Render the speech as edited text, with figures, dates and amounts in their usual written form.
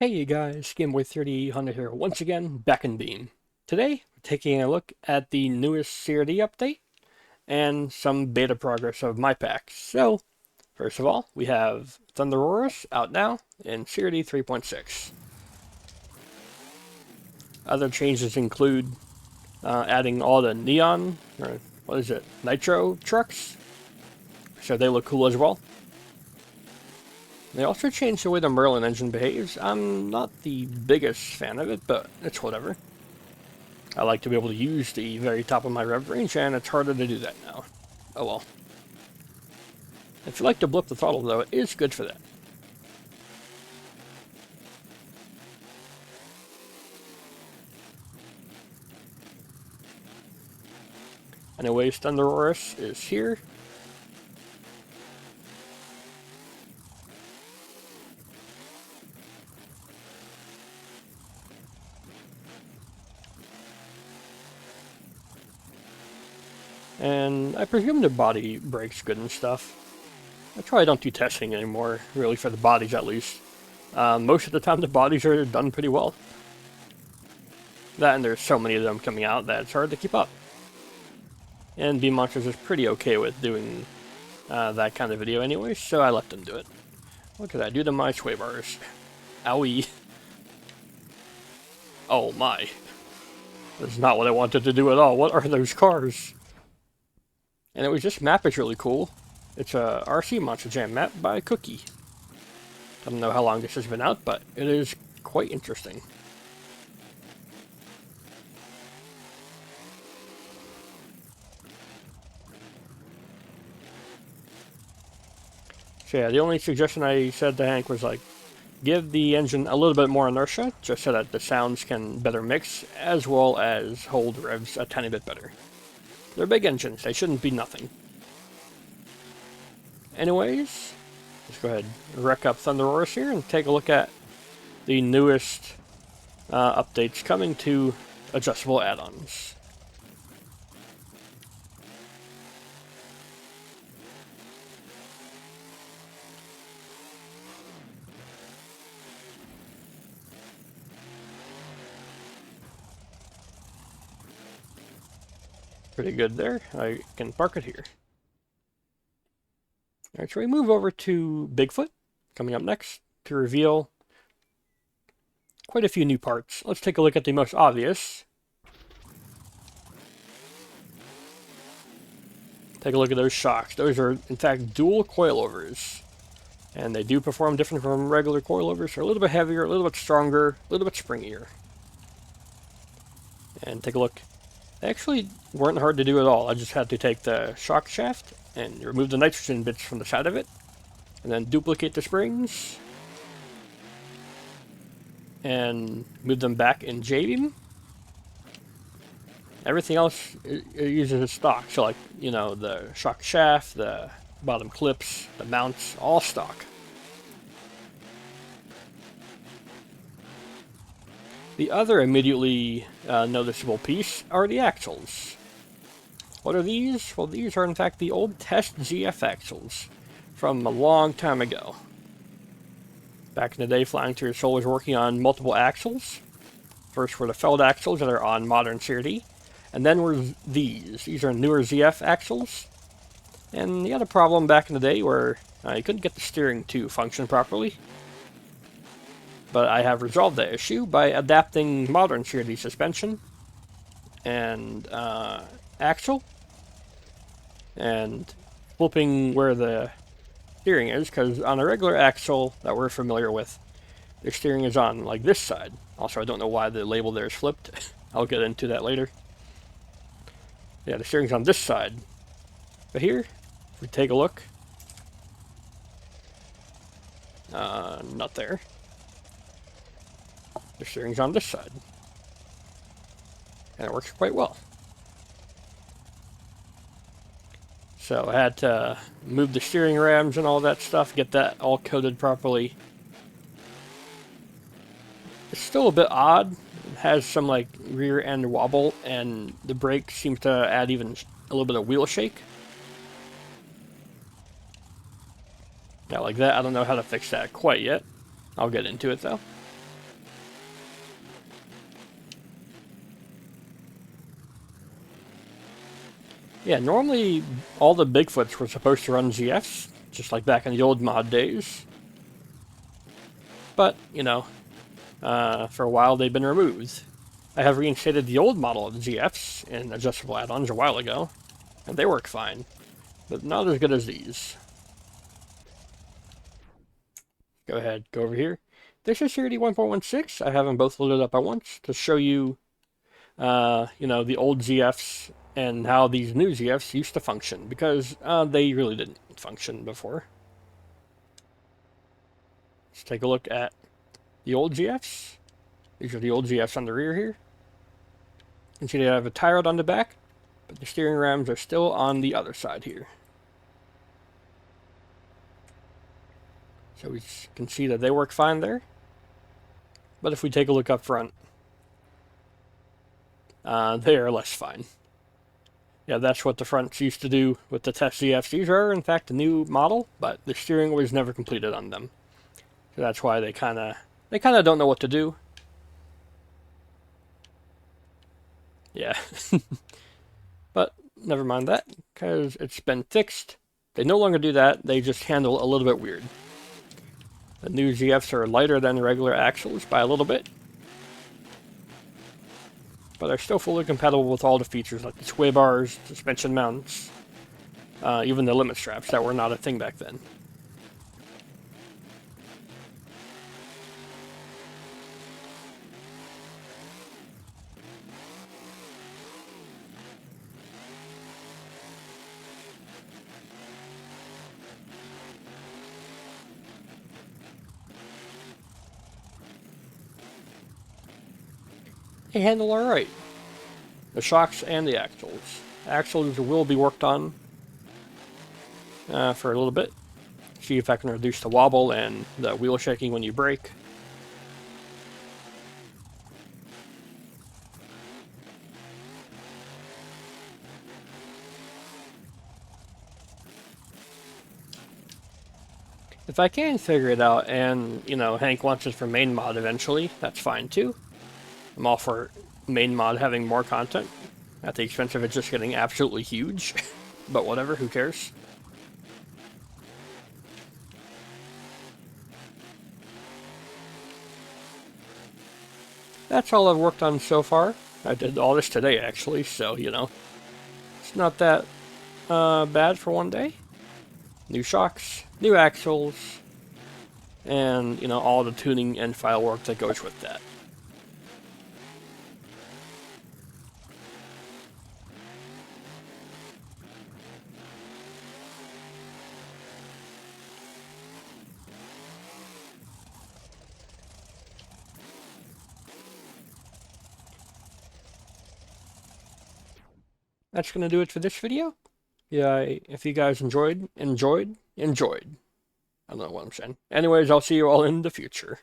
Hey you guys, Gameboy30 Hunter here once again, back in Beam. Today, we're taking a look at the newest CRD update and some beta progress of my packs. So, first of all, we have ThunderROARus out now in CRD 3.6. Other changes include adding all the neon, or what is it, nitro trucks, so they look cool as well. They also changed the way the Merlin engine behaves. I'm not the biggest fan of it, but it's whatever. I like to be able to use the very top of my rev range, and it's harder to do that now. Oh well. If you like to blip the throttle, though, it is good for that. Anyways, ThunderROARus is here. And I presume the body breaks good and stuff. I probably don't do testing anymore, really, for the bodies at least. Most of the time the bodies are done pretty well. That and there's so many of them coming out that it's hard to keep up. And BeamNG.Monsters is pretty okay with doing that kind of video anyway, so I let them do it. What could I do to my sway bars? Owie. Oh my. That's not what I wanted to do at all. What are those cars? And it was this map is really cool. It's a RC Monster Jam map by Cookie. I don't know how long this has been out, but it is quite interesting. So yeah, the only suggestion I said to Hank was like, give the engine a little bit more inertia, just so that the sounds can better mix, as well as hold revs a tiny bit better. They're big engines, they shouldn't be nothing. Anyways, let's go ahead and wreck up ThunderROARus here and take a look at the newest updates coming to adjustable add-ons. Pretty good there. I can park it here. Alright, so we move over to Bigfoot, coming up next, to reveal quite a few new parts. Let's take a look at the most obvious. Take a look at those shocks. Those are, in fact, dual coilovers. And they do perform different from regular coilovers. They're a little bit heavier, a little bit stronger, a little bit springier. And take a look. They actually weren't hard to do at all. I just had to take the shock shaft and remove the nitrogen bits from the side of it, and then duplicate the springs, and move them back in J-beam. Everything else it uses as stock, so like, you know, the shock shaft, the bottom clips, the mounts, all stock. The other immediately noticeable piece are the axles. What are these? Well, these are in fact the old test ZF axles from a long time ago. Back in the day, Flying to Your Soul was working on multiple axles. First were the Feld axles that are on modern CRD, and then were these. These are newer ZF axles. And the other problem back in the day where you couldn't get the steering to function properly. But I have resolved that issue by adapting modern CRD suspension and axle and flipping where the steering is, because on a regular axle that we're familiar with, the steering is on like this side. Also, I don't know why the label there is flipped. I'll get into that later. Yeah, the steering's on this side. But here, if we take a look, not there. The steering's on this side. And it works quite well. So I had to move the steering rams and all that stuff, get that all coded properly. It's still a bit odd. It has some like rear end wobble, and the brake seems to add even a little bit of wheel shake. Now like that, I don't know how to fix that quite yet. I'll get into it though. Yeah, normally all the Bigfoots were supposed to run GFs, just like back in the old mod days. But, you know, for a while they've been removed. I have reinstated the old model of the GFs in adjustable add-ons a while ago, and they work fine, but not as good as these. Go ahead, go over here. This is CRD 1.16. I have them both loaded up at once to show you, you know, the old GFs and how these new GFs used to function, because they really didn't function before. Let's take a look at the old GFs. These are the old GFs on the rear here. You can see they have a tie rod on the back, but the steering rams are still on the other side here. So we can see that they work fine there. But if we take a look up front, they are less fine. Yeah, that's what the fronts used to do with the test GFs. These are, in fact, a new model, but the steering was never completed on them. So that's why they kind of don't know what to do. Yeah. But never mind that, because it's been fixed. They no longer do that, they just handle a little bit weird. The new GFs are lighter than the regular axles by a little bit, but they're still fully compatible with all the features like the sway bars, suspension mounts, even the limit straps that were not a thing back then. They handle alright. The shocks and the axles. Axles will be worked on for a little bit. See if I can reduce the wobble and the wheel shaking when you brake. If I can figure it out and, you know, Hank wants it for main mod eventually, that's fine too. I'm all for main mod having more content at the expense of it just getting absolutely huge. But whatever, who cares? That's all I've worked on so far. I did all this today, actually, so, you know, it's not that bad for one day. New shocks, new axles, and, you know, all the tuning and file work that goes with that. That's going to do it for this video. Yeah, if you guys enjoyed. I don't know what I'm saying. Anyways, I'll see you all in the future.